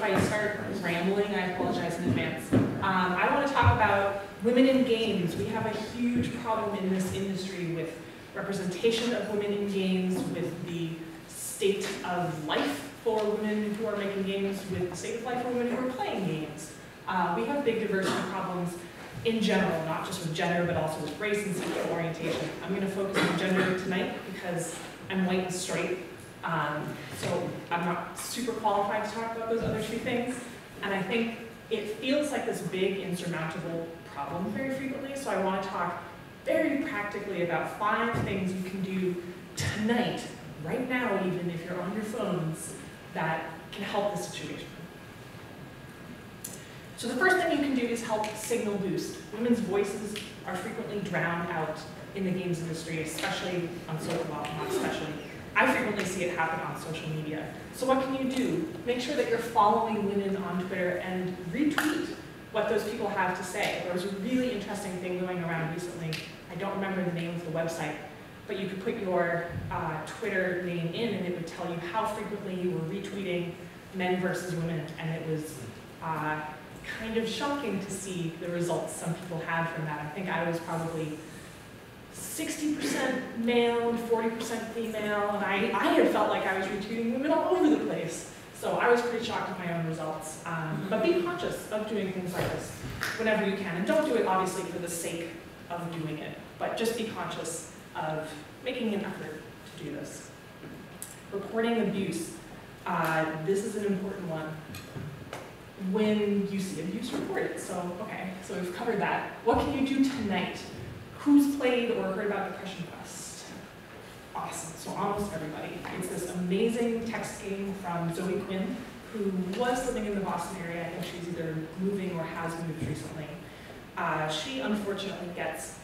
I start rambling, I apologize in advance. I want to talk about women in games. We have a huge problem in this industry with representation of women in games, with the state of life for women who are making games, with the state of life for women who are playing games. We have big diversity problems in general, not just with gender, but also with race and sexual orientation. I'm going to focus on gender tonight because I'm white and straight. So I'm not super qualified to talk about those other two things. And I think it feels like this big, insurmountable problem very frequently. So I want to talk very practically about 5 things you can do tonight, right now even, if you're on your phones, that can help the situation. So the first thing you can do is help signal boost. Women's voices are frequently drowned out in the games industry, especially on social, well, not especially. I frequently see it happen on social media. So what can you do? Make sure that you're following women on Twitter and retweet what those people have to say. There was a really interesting thing going around recently. I don't remember the name of the website, but you could put your Twitter name in and it would tell you how frequently you were retweeting men versus women, and it was kind of shocking to see the results some people had from that. I think I was probably 60% male and 40% female, and I had felt like I was retweeting women all over the place. So I was pretty shocked at my own results. But be conscious of doing things like this whenever you can. And don't do it, obviously, for the sake of doing it, but just be conscious of making an effort to do this. Reporting abuse. This is an important one. When you see abuse, report it. So, okay, so we've covered that. What can you do tonight? Who's played or heard about Depression Quest? Awesome, so almost everybody. It's this amazing text game from Zoe Quinn, who was living in the Boston area. I think she's either moving or has moved recently. She unfortunately gets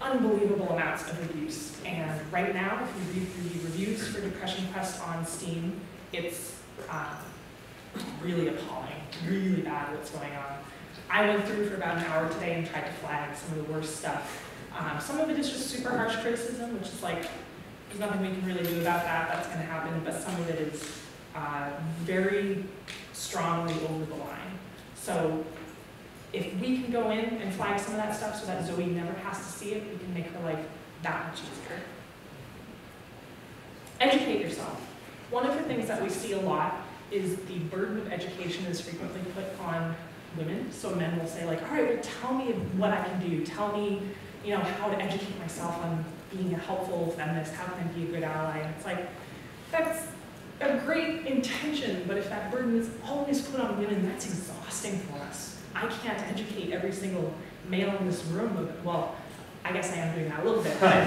unbelievable amounts of abuse. And right now, if you read through the reviews for Depression Quest on Steam, it's really appalling, really bad what's going on. I went through for about an hour today and tried to flag some of the worst stuff. Some of it is just super harsh criticism, which is like, there's nothing we can really do about that, that's going to happen, but some of it is very strongly over the line. So if we can go in and flag some of that stuff so that Zoe never has to see it, we can make her life that much easier. Educate yourself. One of the things that we see a lot is the burden of education is frequently put on women. So men will say like, all right, well, tell me what I can do. Tell me, how to educate myself on being a helpful feminist. How can I be a good ally? And it's like, that's a great intention, but if that burden is always put on women, that's exhausting for us. I can't educate every single male in this room. Well, I guess I am doing that a little bit, but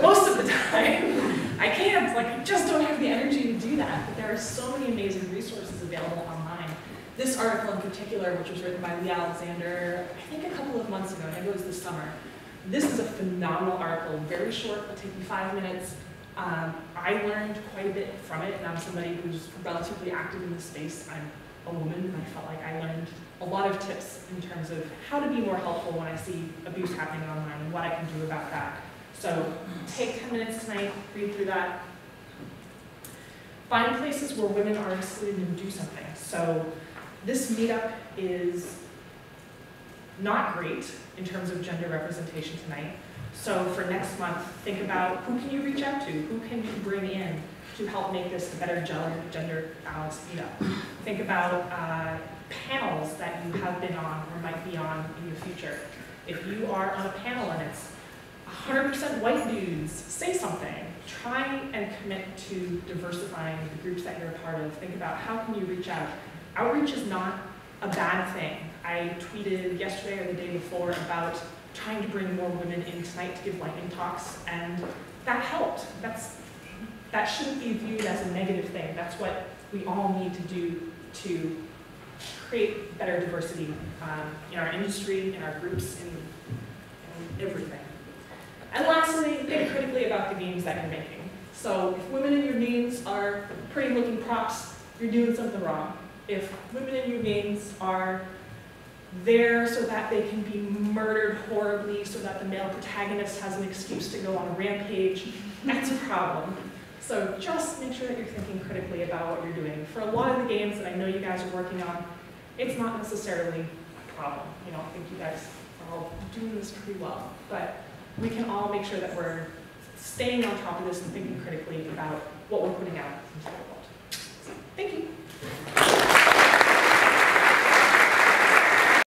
most of the time, I can't. Like, I just don't have the energy to do that. But there are so many amazing resources available online. This article in particular, which was written by Lee Alexander, I think a couple of months ago, I think it was this summer. This is a phenomenal article, very short, it'll take you 5 minutes. I learned quite a bit from it, and I'm somebody who's relatively active in this space. I'm a woman, and I felt like I learned a lot of tips in terms of how to be more helpful when I see abuse happening online and what I can do about that. So take 10 minutes tonight, read through that. Find places where women are excluded and do something. So this meetup is not great in terms of gender representation tonight. So for next month, think about who can you reach out to? Who can you bring in to help make this a better gender balanced meetup? Think about panels that you have been on or might be on in the future. If you are on a panel and it's 100% white dudes, say something. Try and commit to diversifying the groups that you're a part of. Think about how can you reach out. Outreach is not a bad thing. I tweeted yesterday or the day before about trying to bring more women in tonight to give lightning talks, and that helped. That shouldn't be viewed as a negative thing. That's what we all need to do to create better diversity in our industry, in our groups, in everything. And lastly, think critically about the games that you're making. So if women in your games are pretty looking props, you're doing something wrong. If women in your games are there so that they can be murdered horribly so that the male protagonist has an excuse to go on a rampage, that's a problem. So just make sure that you're thinking critically about what you're doing. For a lot of the games that I know you guys are working on, it's not necessarily a problem. You know, I think you guys are all doing this pretty well. But we can all make sure that we're staying on top of this and thinking critically about what we're putting out into the world.